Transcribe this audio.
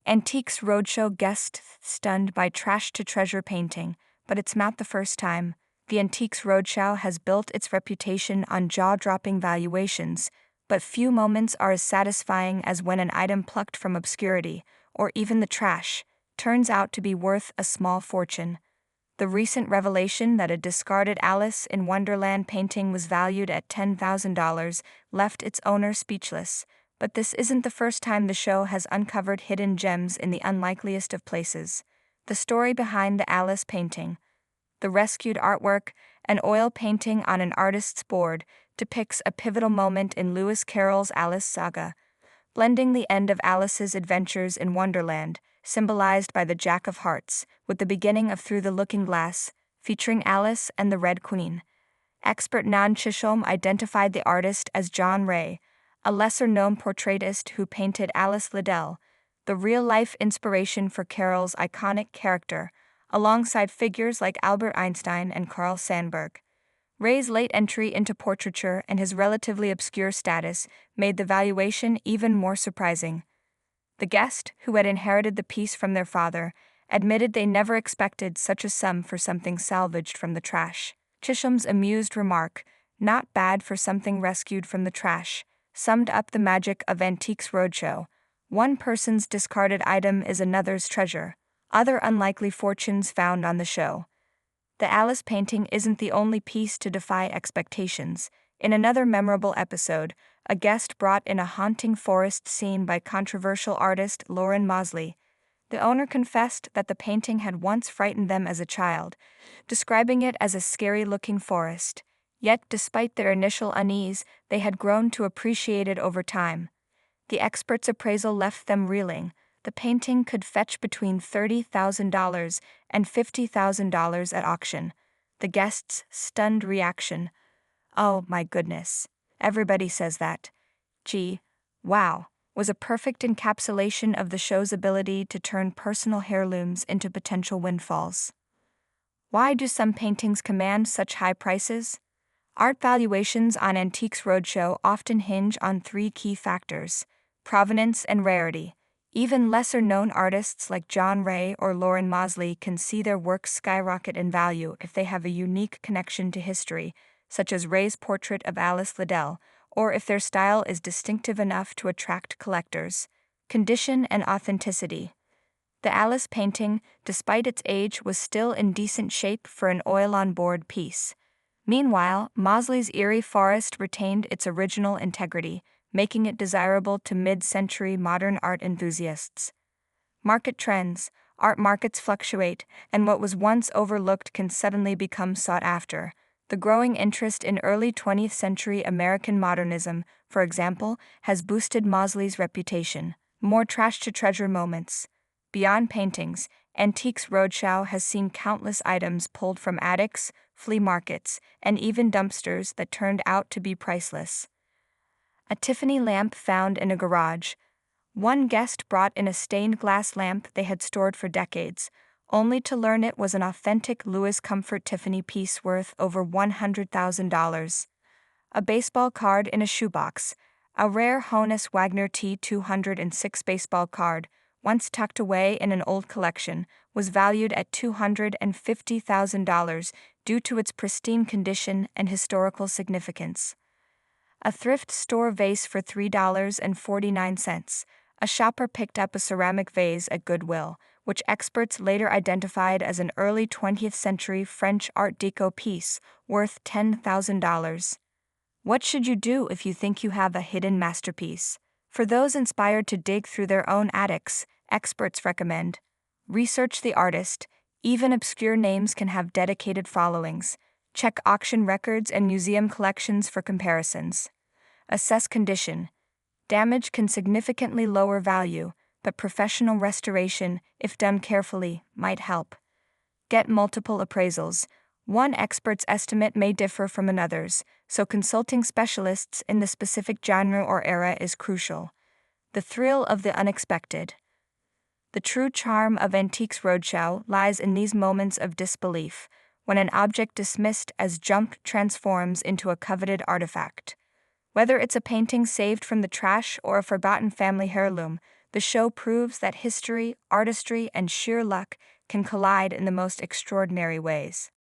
Antiques Roadshow guests stunned by trash-to-treasure painting, but it's not the first time. The Antiques Roadshow has built its reputation on jaw-dropping valuations, but few moments are as satisfying as when an item plucked from obscurity, or even the trash, turns out to be worth a small fortune. The recent revelation that a discarded Alice in Wonderland painting was valued at $10,000 left its owner speechless, but this isn't the first time the show has uncovered hidden gems in the unlikeliest of places. The story behind the Alice painting. The rescued artwork, an oil painting on an artist's board, depicts a pivotal moment in Lewis Carroll's Alice saga, blending the end of Alice's adventures in Wonderland, symbolized by the Jack of Hearts, with the beginning of Through the Looking Glass, featuring Alice and the Red Queen. Expert Nan Chisholm identified the artist as John Ray, a lesser-known portraitist who painted Alice Liddell, the real-life inspiration for Carroll's iconic character, alongside figures like Albert Einstein and Carl Sandburg. Ray's late entry into portraiture and his relatively obscure status made the valuation even more surprising. The guest, who had inherited the piece from their father, admitted they never expected such a sum for something salvaged from the trash. Chisholm's amused remark, "Not bad for something rescued from the trash," summed up the magic of Antiques Roadshow. One person's discarded item is another's treasure. Other unlikely fortunes found on the show. The Alice painting isn't the only piece to defy expectations. In another memorable episode, a guest brought in a haunting forest scene by controversial artist Lauren Mosley. The owner confessed that the painting had once frightened them as a child, describing it as a scary-looking forest. Yet, despite their initial unease, they had grown to appreciate it over time. The expert's appraisal left them reeling. The painting could fetch between $30,000 and $50,000 at auction. The guest's stunned reaction, "Oh my goodness, everybody says that. Gee, wow," was a perfect encapsulation of the show's ability to turn personal heirlooms into potential windfalls. Why do some paintings command such high prices? Art valuations on Antiques Roadshow often hinge on three key factors: provenance and rarity. Even lesser-known artists like John Ray or Lauren Mosley can see their works skyrocket in value if they have a unique connection to history, such as Ray's portrait of Alice Liddell, or if their style is distinctive enough to attract collectors. Condition and authenticity. The Alice painting, despite its age, was still in decent shape for an oil-on-board piece. Meanwhile, Mosley's eerie forest retained its original integrity, making it desirable to mid-century modern art enthusiasts. Market trends. Art markets fluctuate, and what was once overlooked can suddenly become sought after. The growing interest in early 20th century American modernism, for example, has boosted Mosley's reputation. More trash-to-treasure moments. Beyond paintings, Antiques Roadshow has seen countless items pulled from attics, flea markets, and even dumpsters that turned out to be priceless. A Tiffany lamp found in a garage. One guest brought in a stained glass lamp they had stored for decades, only to learn it was an authentic Louis Comfort Tiffany piece worth over $100,000. A baseball card in a shoebox. A rare Honus Wagner T206 baseball card, once tucked away in an old collection, was valued at $250,000 due to its pristine condition and historical significance. A thrift store vase for $3.49. A shopper picked up a ceramic vase at Goodwill, which experts later identified as an early 20th century French Art Deco piece worth $10,000. What should you do if you think you have a hidden masterpiece? For those inspired to dig through their own attics, experts recommend: research the artist. Even obscure names can have dedicated followings. Check auction records and museum collections for comparisons. Assess condition. Damage can significantly lower value, but professional restoration, if done carefully, might help. Get multiple appraisals. One expert's estimate may differ from another's, so consulting specialists in the specific genre or era is crucial. The thrill of the unexpected. The true charm of Antiques Roadshow lies in these moments of disbelief, when an object dismissed as junk transforms into a coveted artifact. Whether it's a painting saved from the trash or a forgotten family heirloom, The show proves that history, artistry, and sheer luck can collide in the most extraordinary ways.